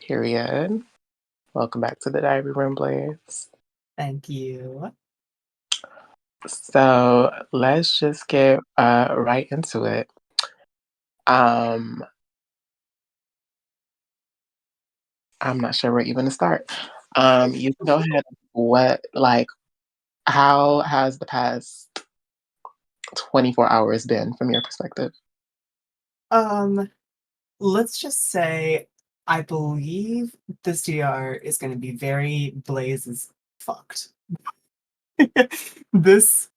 Period. Welcome back to the Diary Room Blaze. Thank you. So let's just get right into it. Um, I'm not sure where even to start. You can go ahead. How has the past 24 hours been from your perspective? Um, let's just say I believe this DR is going to be very Blaze's fucked. this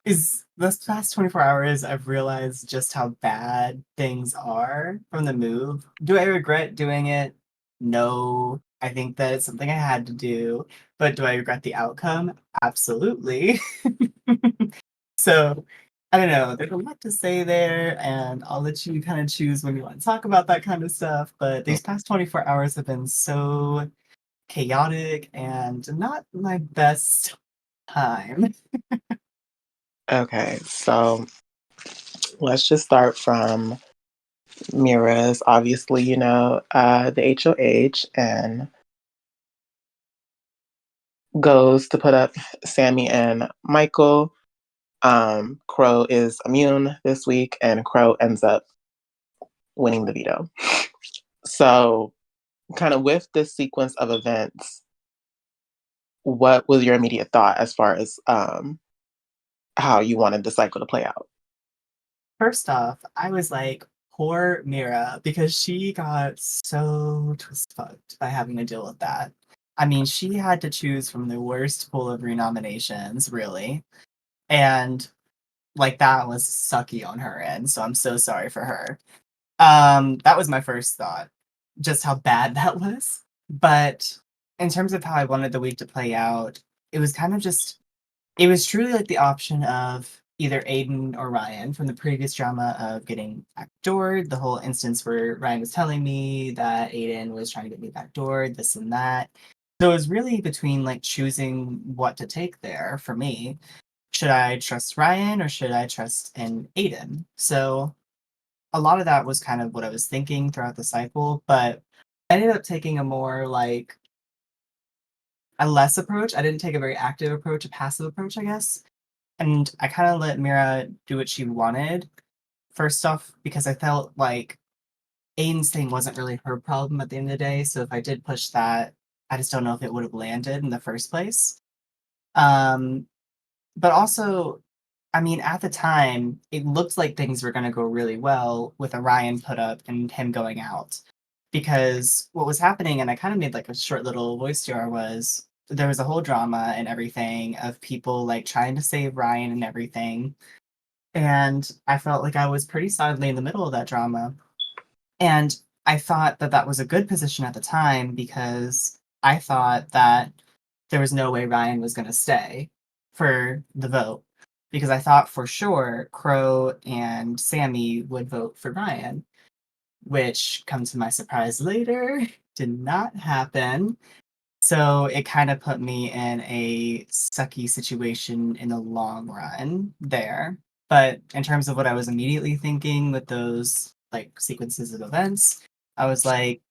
this past 24 hours I've realized just how bad things are from the move. Do I regret doing it? No. I think that it's something I had to do, but do I regret the outcome? Absolutely. So, I don't know, there's a lot to say there, and I'll let you kind of choose when you want to talk about that kind of stuff. But these past 24 hours have been so chaotic and not my best time. Okay, so let's just start from Mira's. Obviously, the HOH and goes to put up Sammy and Michael. Crow is immune this week, and Crow ends up winning the veto. So, kind of with this sequence of events, what was your immediate thought as far as how you wanted the cycle to play out? First off, I was like, poor Mira, because she got so twist fucked by having to deal with that. I mean, she had to choose from the worst pool of renominations, really. And like that was sucky on her end, so I'm so sorry for her. That was my first thought, just how bad that was. But in terms of how I wanted the week to play out, it was kind of just it was truly like the option of either Aiden or Ryan from the previous drama of getting backdoored, the whole instance where Ryan was telling me that Aiden was trying to get me backdoored, this and that. So it was really between like choosing what to take there for me. Should I trust Ryan or should I trust in Aiden? So a lot of that was kind of what I was thinking throughout the cycle, but I ended up taking a more like a less approach. I didn't take a very active approach, a passive approach, I guess. And I kind of let Mira do what she wanted. First off, because I felt like Aiden's thing wasn't really her problem at the end of the day. So if I did push that, I just don't know if it would have landed in the first place. Um, but also, I mean, at the time, it looked like things were going to go really well with Orion put up and him going out. Because what was happening, and I kind of made like a short little voice jar, was there was a whole drama and everything of people like trying to save Ryan and everything. And I felt like I was pretty solidly in the middle of that drama. And I thought that that was a good position at the time because I thought that there was no way Ryan was going to stay for the vote because I thought for sure Crow and Sammy would vote for Ryan, which, come to my surprise later, did not happen. So it kind of put me in a sucky situation in the long run there. But in terms of what I was immediately thinking with those like sequences of events, I was like,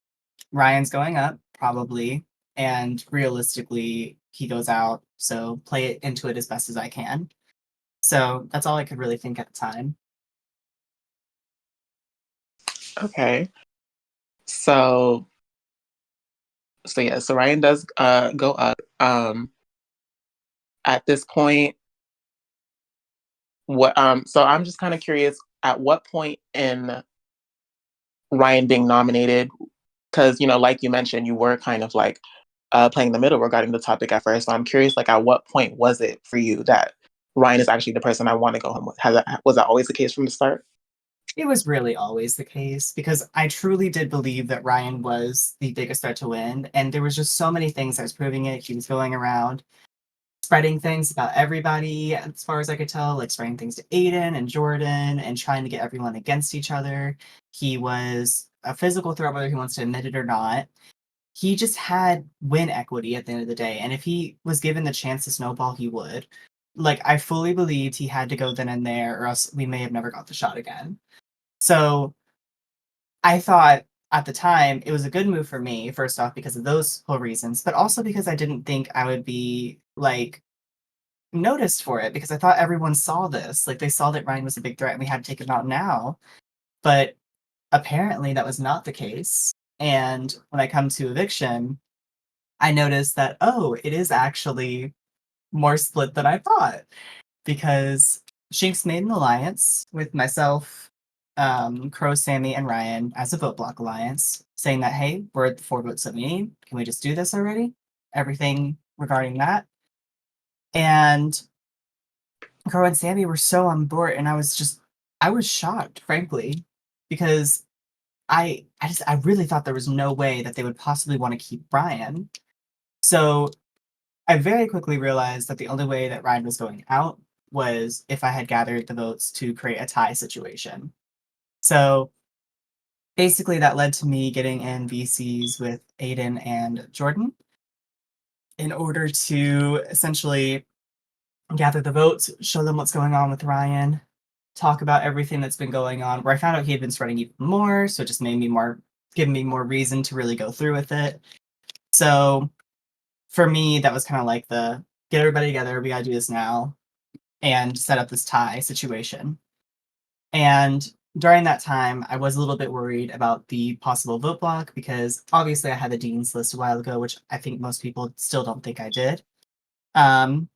Ryan's going up, probably, and realistically, he goes out. So play it into it as best as I can. So that's all I could really think at the time. Okay, so so Ryan does go up. At this point, what so I'm just kind of curious at what point in Ryan being nominated, because like you mentioned, you were kind of like playing the middle regarding the topic at first. So I'm curious, like, at what point was it for you that Ryan is actually the person I want to go home with? Was that always the case from the start? It was really always the case because I truly did believe that Ryan was the biggest threat to win. And there was just so many things that was proving it. He was going around spreading things about everybody, as far as I could tell, like spreading things to Aiden and Jordan and trying to get everyone against each other. He was a physical threat, whether he wants to admit it or not. He just had win equity at the end of the day. And if he was given the chance to snowball, he would. Like, I fully believed he had to go then and there, or else we may have never got the shot again. So I thought at the time, it was a good move for me, first off, because of those whole reasons, but also because I didn't think I would be like noticed for it because I thought everyone saw this. Like they saw that Ryan was a big threat and we had to take him out now. But apparently that was not the case. And when I come to eviction, I noticed that, oh, it is actually more split than I thought because Shinx made an alliance with myself, Crow, Sammy, and Ryan as a vote block alliance, saying that, hey, we're at the 4 votes that we need. Can we just do this already? Everything regarding that. And Crow and Sammy were so on board, and I was shocked, frankly, because I really thought there was no way that they would possibly want to keep Ryan. So I very quickly realized that the only way that Ryan was going out was if I had gathered the votes to create a tie situation. So basically, that led to me getting in VCs with Aiden and Jordan in order to essentially gather the votes, show them what's going on with Ryan, talk about everything that's been going on. Where I found out he had been spreading even more, so it just made me give me more reason to really go through with it. So for me, that was kind of like the get everybody together, we gotta do this now, and set up this tie situation. And during that time, I was a little bit worried about the possible vote block because obviously I had the dean's list a while ago, which I think most people still don't think I did. Um,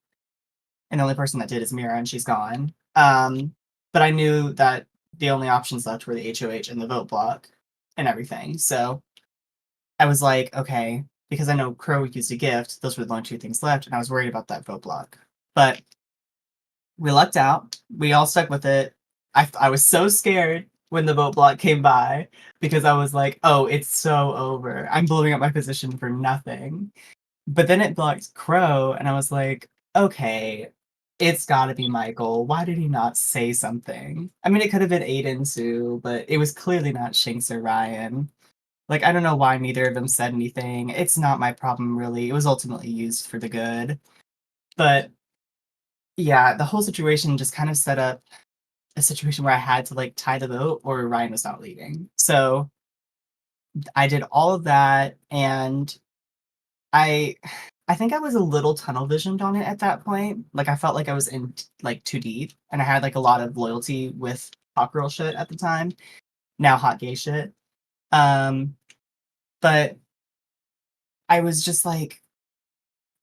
and the only person that did is Mira, and she's gone. But I knew that the only options left were the HOH and the vote block and everything. So I was like, okay, because I know Crow used a gift, those were the only two things left, and I was worried about that vote block. But we lucked out. We all stuck with it. I was so scared when the vote block came by because I was like, oh, it's so over. I'm blowing up my position for nothing. But then it blocked Crow, and I was like, okay, it's gotta be Michael. Why did he not say something? I mean, it could have been Aiden too, but it was clearly not Shinx or Ryan. Like, I don't know why neither of them said anything. It's not my problem, really. It was ultimately used for the good. But yeah, the whole situation just kind of set up a situation where I had to like tie the vote or Ryan was not leaving. So I did all of that and I I think I was a little tunnel visioned on it at that point. Like I felt like I was in like too deep and I had like a lot of loyalty with hot girl shit at the time. Now hot gay shit. Um but I was just like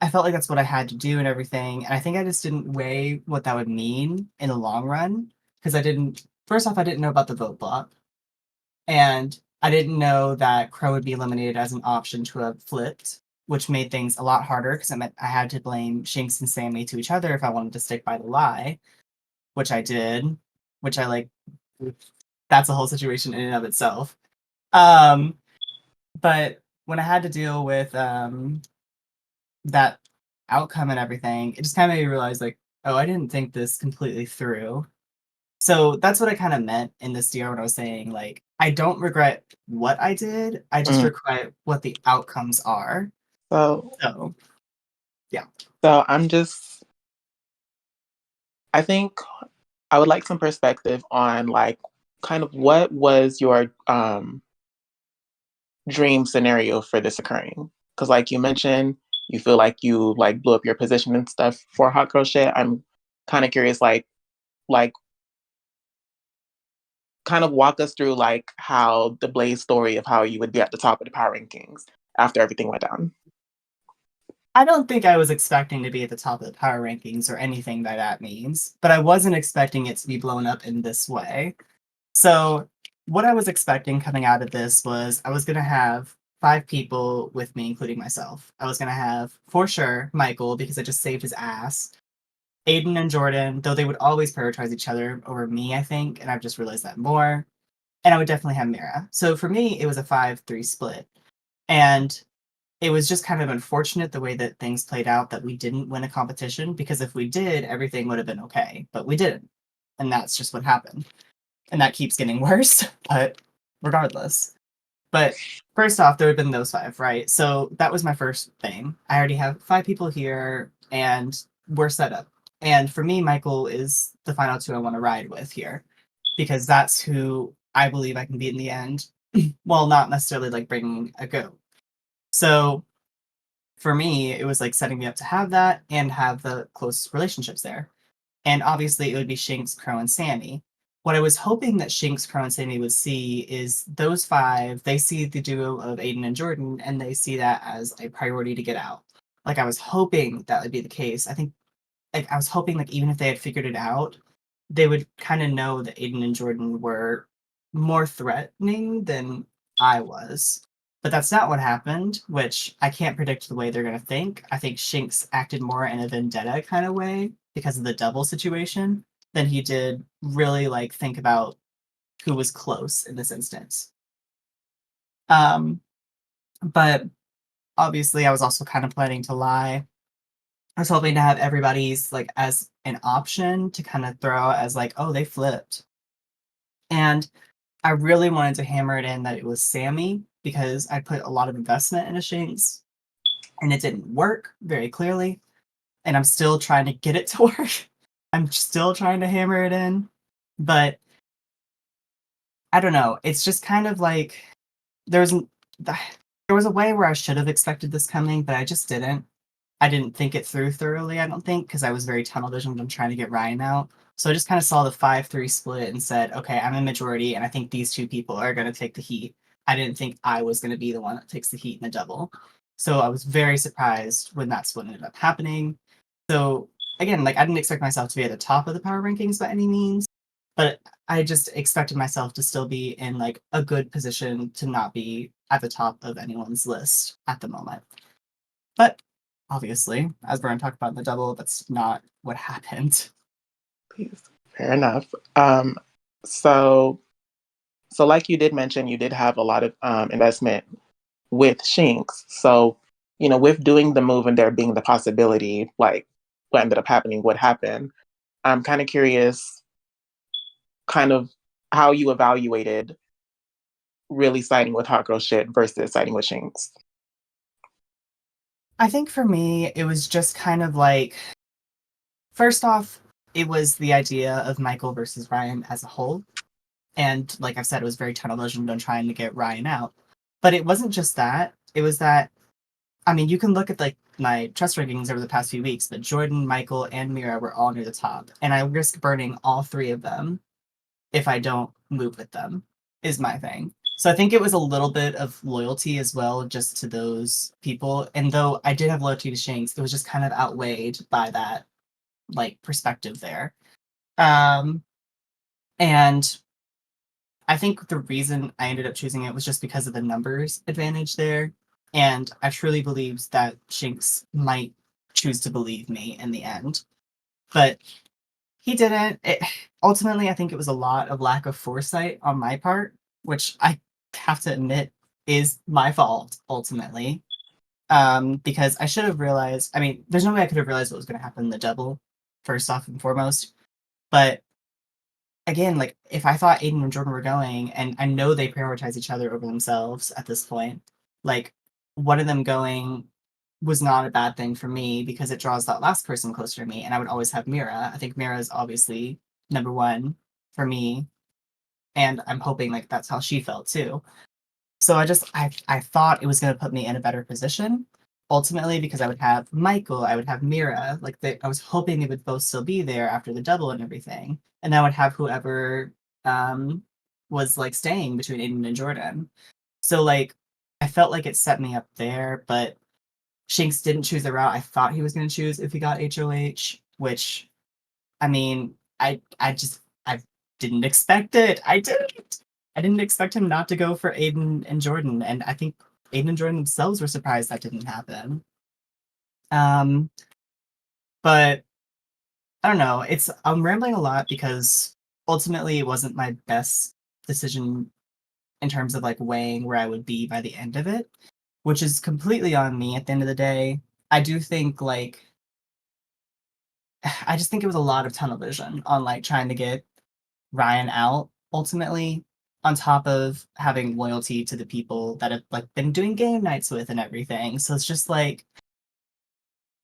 I felt like that's what I had to do and everything. And I think I just didn't weigh what that would mean in the long run because I didn't first off I didn't know about the vote block. And I didn't know that Crow would be eliminated as an option to have flipped, which made things a lot harder because it meant I had to blame Shinx and Sammy to each other if I wanted to stick by the lie, which I did, which I like. That's a whole situation in and of itself. Um, but when I had to deal with that outcome and everything, it just kind of made me realize, like, oh, I didn't think this completely through. So that's what I kind of meant in this DR when I was saying, like, I don't regret what I did. I just Mm. regret what the outcomes are. So, So, yeah. so I think I would like some perspective on like kind of what was your dream scenario for this occurring? Because like you mentioned, you feel like you like blew up your position and stuff for hot girl shit. I'm kind of curious, like kind of walk us through like how the Blaze story of how you would be at the top of the power rankings after everything went down. I don't think I was expecting to be at the top of the power rankings or anything that that means, but I wasn't expecting it to be blown up in this way. So, what I was expecting coming out of this was I was going to have 5 people with me, including myself. I was going to have, for sure, Michael, because I just saved his ass. Aiden and Jordan, though they would always prioritize each other over me, I think, and I've just realized that more. And I would definitely have Mira. So for me, it was a 5-3 split. And it was just kind of unfortunate the way that things played out that we didn't win a competition because if we did, everything would have been okay. But we didn't. And that's just what happened. And that keeps getting worse, but regardless. But first off, there have been those 5, right? So that was my first thing. I already have 5 people here and we're set up. And for me, Michael is the final 2 I want to ride with here because that's who I believe I can beat in the end. while not necessarily like bringing a goat. So for me, it was like setting me up to have that and have the close relationships there. And obviously, it would be Shinx, Crow, and Sammy. What I was hoping that Shinx, Crow, and Sammy would see is those five, they see the duo of Aiden and Jordan, and they see that as a priority to get out. Like, I was hoping that would be the case. I think, like, I was hoping, like, even if they had figured it out, they would kind of know that Aiden and Jordan were more threatening than I was. But that's not what happened, which I can't predict the way they're going to think. I think Shinx acted more in a vendetta kind of way because of the double situation than he did really like think about who was close in this instance. Um, but obviously, I was also kind of planning to lie. I was hoping to have everybody's like as an option to kind of throw out as like, oh, they flipped. And I really wanted to hammer it in that it was Sammy because I put a lot of investment into Shanks and it didn't work very clearly. And I'm still trying to get it to work. I'm still trying to hammer it in. But I don't know. It's just kind of like there's there was a way where I should have expected this coming, but I just didn't. I didn't think it through thoroughly, I don't think, because I was very tunnel visioned on trying to get Ryan out. So I just kind of saw the 5-3 split and said, okay, I'm a majority, and I think these two people are going to take the heat. I didn't think I was going to be the one that takes the heat in the double. So I was very surprised when that's what ended up happening. So again, like I didn't expect myself to be at the top of the power rankings by any means, but I just expected myself to still be in like a good position to not be at the top of anyone's list at the moment. But obviously, as we're going to talk about in the double, that's not what happened. Please. Fair enough. So, so like you did mention, you did have a lot of investment with Shinx. So, with doing the move and there being the possibility, like what ended up happening, what happened, I'm kind of curious, kind of how you evaluated really siding with Hot Girl Shit versus siding with Shinx. I think for me, it was just kind of like, first off, it was the idea of Michael versus Ryan as a whole. And like I've said, it was very tunnel visioned on trying to get Ryan out. But it wasn't just that. It was that, I mean, you can look at like my trust rankings over the past few weeks, but Jordan, Michael, and Mira were all near the top. And I risk burning all three of them if I don't move with them, is my thing. So I think it was a little bit of loyalty as well, just to those people. And though I did have loyalty to Shanks, it was just kind of outweighed by that like perspective there. Um, and I think the reason I ended up choosing it was just because of the numbers advantage there. And I truly believed that Shanks might choose to believe me in the end. But he didn't. Ultimately, I think it was a lot of lack of foresight on my part, which I have to admit is my fault ultimately. Because I should have realized. I mean, there's no way I could have realized what was going to happen in the double, first off and foremost. But again, like if I thought Aiden and Jordan were going, and I know they prioritize each other over themselves at this point, like one of them going was not a bad thing for me because it draws that last person closer to me, and I would always have Mira. I think Mira is obviously number one for me, and I'm hoping like that's how she felt too. So I thought it was going to put me in a better position ultimately because I would have Michael, I would have Mira, like I was hoping they would both still be there after the double and everything, and I would have whoever um was like staying between Aiden and Jordan. So like I felt like it set me up there, but Shanks didn't choose the route I thought he was going to choose if he got HOH, which I mean, I didn't expect it. I didn't. I didn't expect him not to go for Aiden and Jordan, and I think Aiden and Jordan themselves were surprised that didn't happen. Um, but I don't know. I'm rambling a lot because ultimately it wasn't my best decision in terms of like weighing where I would be by the end of it, which is completely on me at the end of the day. I do think like I just think it was a lot of tunnel vision on like trying to get Ryan out ultimately, on top of having loyalty to the people that have like been doing game nights with and everything. So it's just like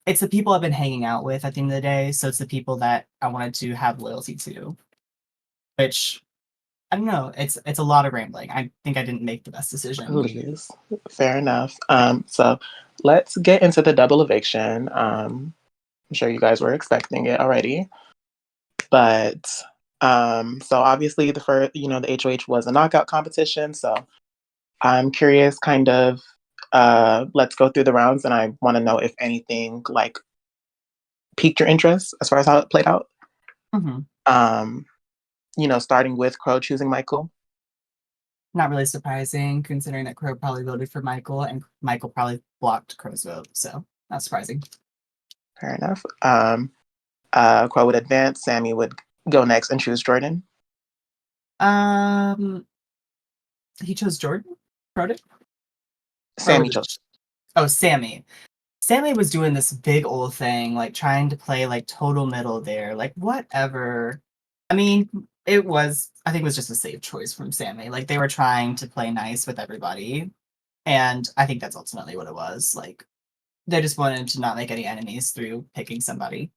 it's the people I've been hanging out with at the end of the day. So it's the people that I wanted to have loyalty to, which I don't know. It's a lot of rambling. I think I didn't make the best decision. Please. Fair enough. So let's get into the double eviction. I'm sure you guys were expecting it already. But so obviously the first, the HOH was a knockout competition. So I'm curious, kind of, let's go through the rounds, and I want to know if anything like piqued your interest as far as how it played out. Hmm. Um, starting with Crow choosing Michael. Not really surprising, considering that Crow probably voted for Michael, and Michael probably blocked Crow's vote. So not surprising. Fair enough. Crow would advance. Sammy would go next and choose Jordan. Um, he chose Jordan. Crow did, or was Sammy chose. it? Oh, Sammy. Sammy was doing this big old thing, like trying to play like total middle there, like whatever. I mean, I think it was just a safe choice from Sammy. Like they were trying to play nice with everybody, and I think that's ultimately what it was. Like they just wanted to not make any enemies through picking somebody.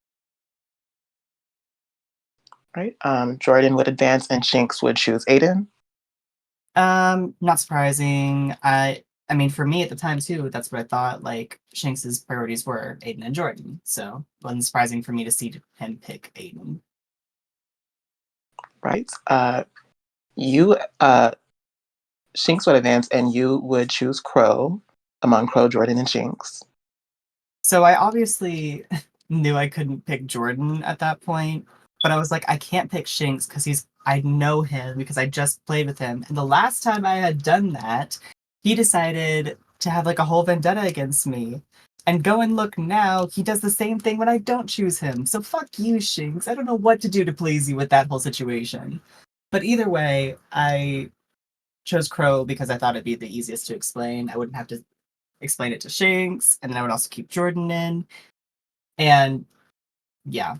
Right. Jordan would advance, and Shinx would choose Aiden. Not surprising. I mean, for me at the time too, that's what I thought. Like Shanks's priorities were Aiden and Jordan, so it wasn't surprising for me to see him pick Aiden. Right. You Shinx would advance, and you would choose Crow among Crow, Jordan, and Shinx. So I obviously knew I couldn't pick Jordan at that point, but I was like, I can't pick Shinx because I know him because I just played with him. And the last time I had done that, he decided to have like a whole vendetta against me. And go and look now, he does the same thing when I don't choose him. So fuck you, Shinx. I don't know what to do to please you with that whole situation. But either way, I chose Crow because I thought it'd be the easiest to explain. I wouldn't have to explain it to Shanks, and then I would also keep Jordan in. And yeah,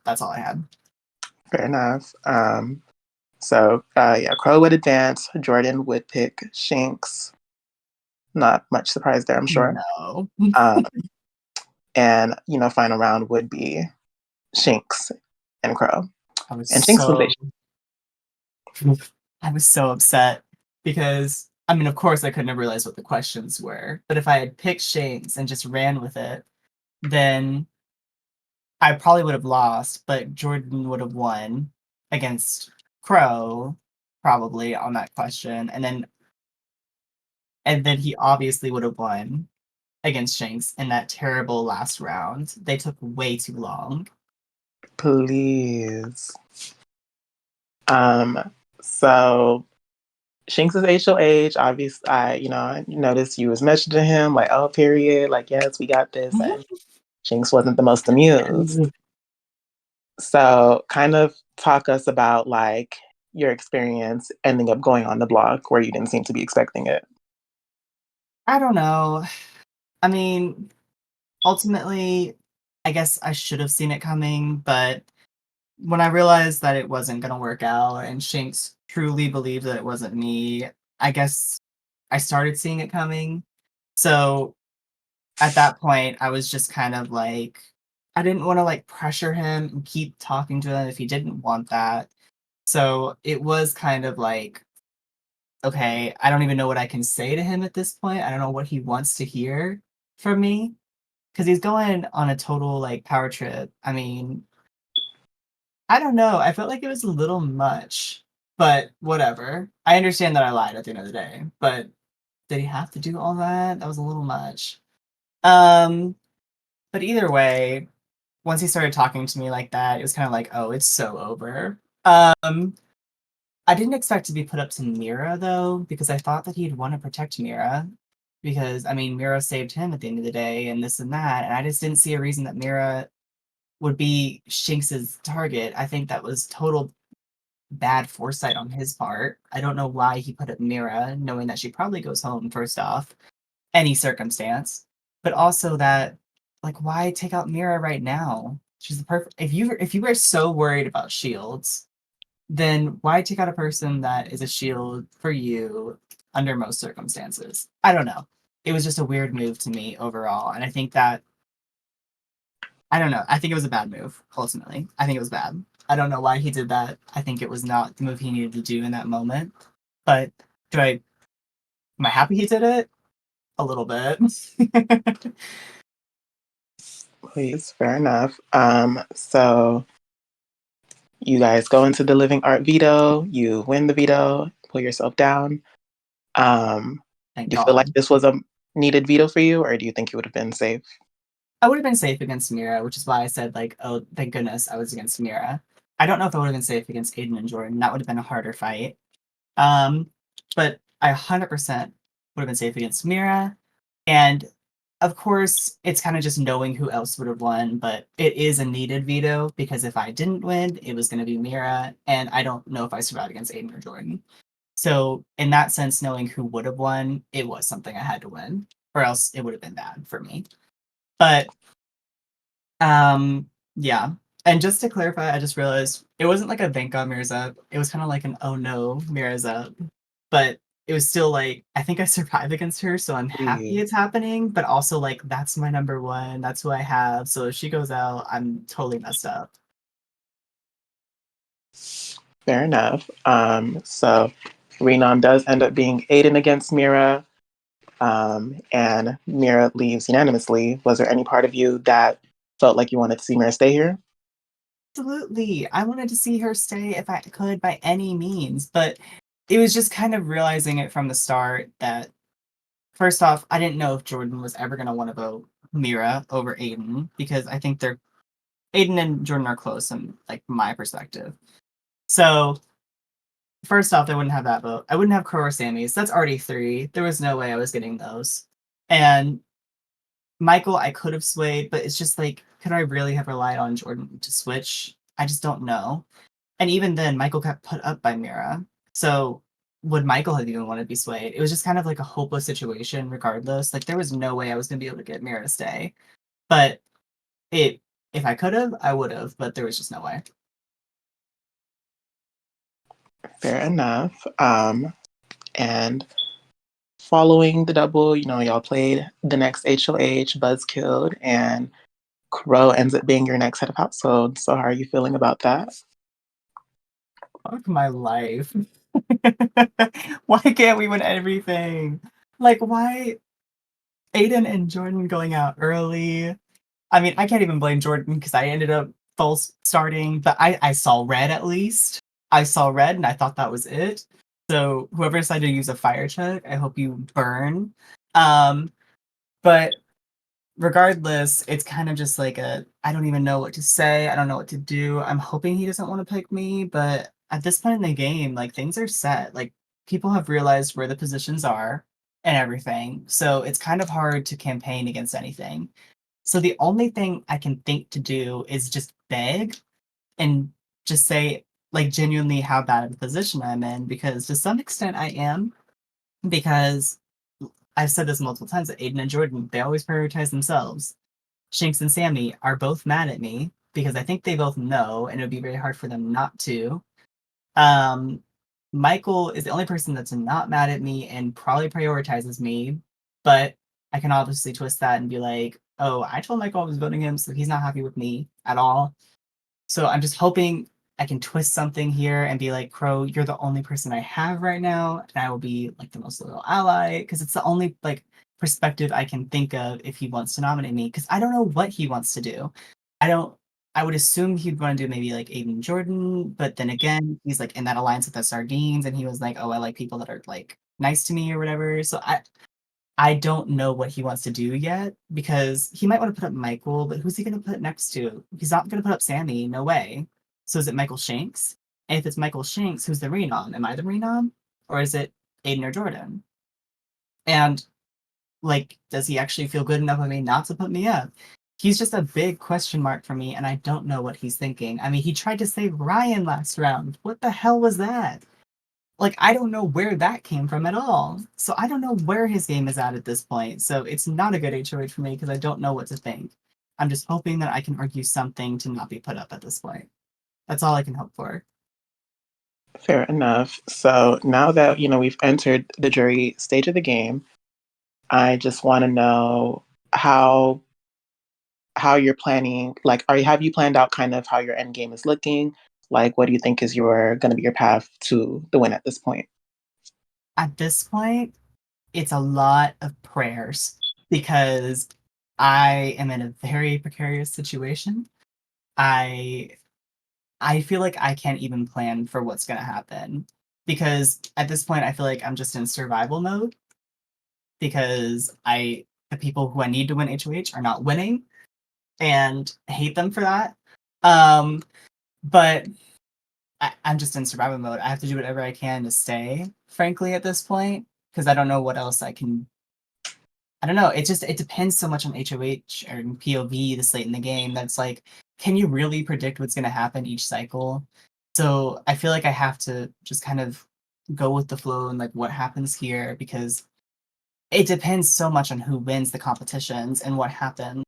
that's all I had. Fair enough. Yeah, Crow would advance. Jordan would pick Shinx. Not much surprise there, I'm sure. No. Um, and final round would be Shinx and Crow. I was And Shinx was so I was so upset because I mean, of course I couldn't have realized what the questions were, but if I had picked Shanks and just ran with it, then I probably would have lost, but Jordan would have won against Crow, probably on that question, and then he obviously would have won against Shanks in that terrible last round. They took way too long. please. So Shinx's HOH, obviously, I noticed you was messaging him like, oh, period, like, yes, we got this, and Shinx wasn't the most amused. So, kind of talk us about like your experience ending up going on the block where you didn't seem to be expecting it. I don't know. I mean, ultimately, I guess I should have seen it coming, but when I realized that it wasn't going to work out and Shanks truly believed that it wasn't me, I guess I started seeing it coming. So at that point, I was just kind of like, I didn't want to like pressure him and keep talking to him if he didn't want that. So it was kind of like, okay, I don't even know what I can say to him at this point. I don't know what he wants to hear from me because he's going on a total like power trip. I mean, I don't know. I felt like it was a little much, but whatever. I understand that I lied at the end of the day, but did he have to do all that? That was a little much. Um, but either way, once he started talking to me like that, it was kind of like, oh, it's so over. I didn't expect to be put up to Mira though, because I thought that he'd want to protect Mira. Because I mean, Mira saved him at the end of the day, and this and that, and I just didn't see a reason that Mira would be Shinx's target. I think that was total bad foresight on his part. I don't know why he put up Mira, knowing that she probably goes home first off, any circumstance. But also that, like, why take out Mira right now? She's the perfect. If you were so worried about shields, then why take out a person that is a shield for you under most circumstances? I don't know. It was just a weird move to me overall, and I think that I don't know. I think it was a bad move. Ultimately, I think it was bad. I don't know why he did that. I think it was not the move he needed to do in that moment. But do I am I happy he did it? A little bit. Please, fair enough. So you guys go into the living art veto, you win the veto, pull yourself down. Um, Thank do you feel like God. this was a needed veto for you, or do you think you would have been safe? I would have been safe against Mira, which is why I said like, oh, thank goodness I was against Mira. I don't know if I would have been safe against Aiden and Jordan. That would have been a harder fight. Um, but I 100% would have been safe against Mira. And of course, it's kind of just knowing who else would have won, but it is a needed veto because if I didn't win, it was going to be Mira, and I don't know if I survived against Aiden or Jordan. So, in that sense, knowing who would have won, it was something I had to win, or else it would have been bad for me. But yeah. And just to clarify, I just realized it wasn't like a thank God Mira's up. It was kind of like an oh no, Mira's up. But it was still like I think I survived against her, so I'm happy Please. it's happening. But also like that's my number one. That's who I have. So if she goes out, I'm totally messed up. Fair enough. So Renan does end up being Aiden against Mira, and Mira leaves unanimously. Was there any part of you that felt like you wanted to see Mira stay here? Absolutely. I wanted to see her stay if I could by any means, but it was just kind of realizing it from the start that first off, I didn't know if Jordan was ever gonna want to vote Mira over Aiden because I think they're Aiden and Jordan are close in like my perspective. So first off, I wouldn't have that vote. I wouldn't have Crow or Sammy's. That's already three. There was no way I was getting those. And Michael, I could have swayed, but it's just like, could I really have relied on Jordan to switch? I just don't know. And even then, Michael got put up by Mira. So would Michael have even wanted to be swayed? It was just kind of like a hopeless situation, regardless. Like there was no way I was gonna be able to get Mira to stay. But it if I could have, I would have, but there was just no way. Fair enough. And following the double, y'all played the next HOH, Buzz killed, and Crow ends up being your next head of household. So how are you feeling about that? Fuck my life. Why can't we win everything? Like why Aiden and Jordan going out early? I mean, I can't even blame Jordan because I ended up false starting, but I saw red at least. I saw red and I thought that was it. So whoever decided to use a fire chuck, I hope you burn. Um, but regardless, it's kind of just like a I don't even know what to say. I don't know what to do. I'm hoping he doesn't want to pick me, but at this point in the game, like things are set. Like people have realized where the positions are and everything. So it's kind of hard to campaign against anything. So the only thing I can think to do is just beg and just say like genuinely how bad of a position I'm in because to some extent I am because I've said this multiple times that Aiden and Jordan they always prioritize themselves. Shanks and Sammy are both mad at me because I think they both know and it would be very hard for them not to. Um, Michael is the only person that's not mad at me and probably prioritizes me, but I can obviously twist that and be like, oh, I told Michael I was voting him, so he's not happy with me at all. So I'm just hoping I can twist something here and be like, Crow, you're the only person I have right now, and I will be like the most loyal ally because it's the only like perspective I can think of if he wants to nominate me because I don't know what he wants to do. I don't. I would assume he'd want to do maybe like Aiden Jordan, but then again, he's like in that alliance with the Sardines, and he was like, "Oh, I like people that are like nice to me or whatever." So I don't know what he wants to do yet because he might want to put up Michael, but who's he going to put next to? He's not going to put up Sammy. No way. So is it Michael Shanks? And if it's Michael Shanks, who's the Renom? Am I the Renom? Or is it Aiden or Jordan? And like, does he actually feel good enough of me not to put me up? He's just a big question mark for me, and I don't know what he's thinking. I mean, he tried to save Ryan last round. What the hell was that? Like I don't know where that came from at all. So I don't know where his game is at this point. So it's not a good HOH for me because I don't know what to think. I'm just hoping that I can argue something to not be put up at this point. That's all I can hope for. Fair enough. So now that we've entered the jury stage of the game, I just want to know how you're planning. Like, have you planned out kind of how your end game is looking? Like, what do you think is going to be your path to the win at this point? At this point, it's a lot of prayers because I am in a very precarious situation. I I feel like I can't even plan for what's going to happen because at this point I feel like I'm just in survival mode because I the people who I need to win HOH are not winning and I hate them for that. Um, but I'm just in survival mode. I have to do whatever I can to stay, frankly, at this point, because I don't know what else I can. I don't know. It depends so much on HOH or POV this late in the game. That's like, can you really predict what's going to happen each cycle? So I feel like I have to just kind of go with the flow and like what happens here because it depends so much on who wins the competitions and what happens.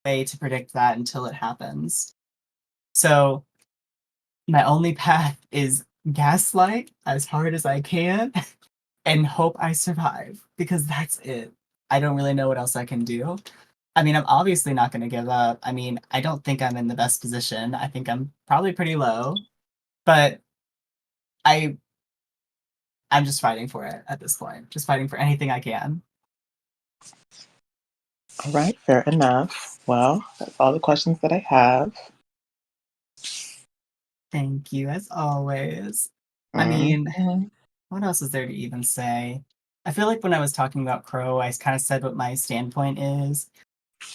Way to predict that until it happens. So my only path is gaslight as hard as I can and hope I survive because that's it. I don't really know what else I can do. I mean, I'm obviously not going to give up. I mean, I don't think I'm in the best position. I think I'm probably pretty low, but I I'm just fighting for it at this point. Just fighting for anything I can. All right, fair enough. Well, that's all the questions that I have. Thank you as always. I mean, Mhm. what else is there to even say? I feel like when I was talking about Crow, I kind of said what my standpoint is.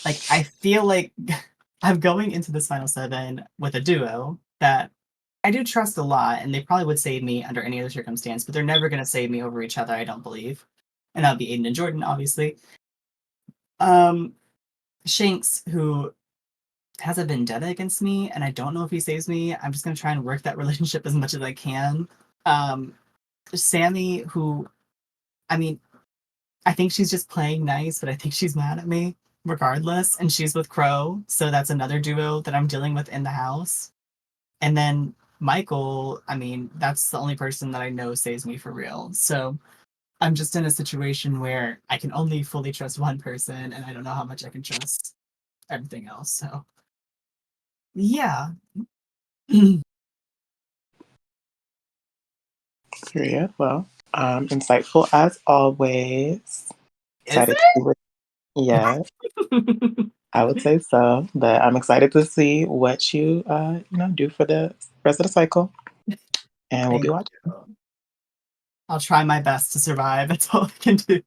Like, I feel like I'm going into this final seven with a duo that I do trust a lot, and they probably would save me under any other circumstance, but they're never going to save me over each other, I don't believe. And that would be Aiden and Jordan, obviously. Um, Shanks, who has a vendetta against me, and I don't know if he saves me. I'm just going to try and work that relationship as much as I can. Um, Sammy, who, I mean, I think she's just playing nice, but I think she's mad at me regardless. And she's with Crow, so that's another duo that I'm dealing with in the house. And then Michael, I mean, that's the only person that I know saves me for real. So I'm just in a situation where I can only fully trust one person, and I don't know how much I can trust everything else. So yeah. Period. Well, insightful as always. Is Excited to see what, yeah, it? I would say so. But I'm excited to see what you do for the rest of the cycle. And we'll be Thank watching. you. I'll try my best to survive. That's all I can do.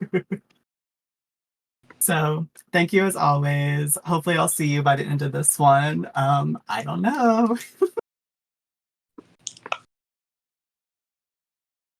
So thank you as always. Hopefully I'll see you by the end of this one. I don't know.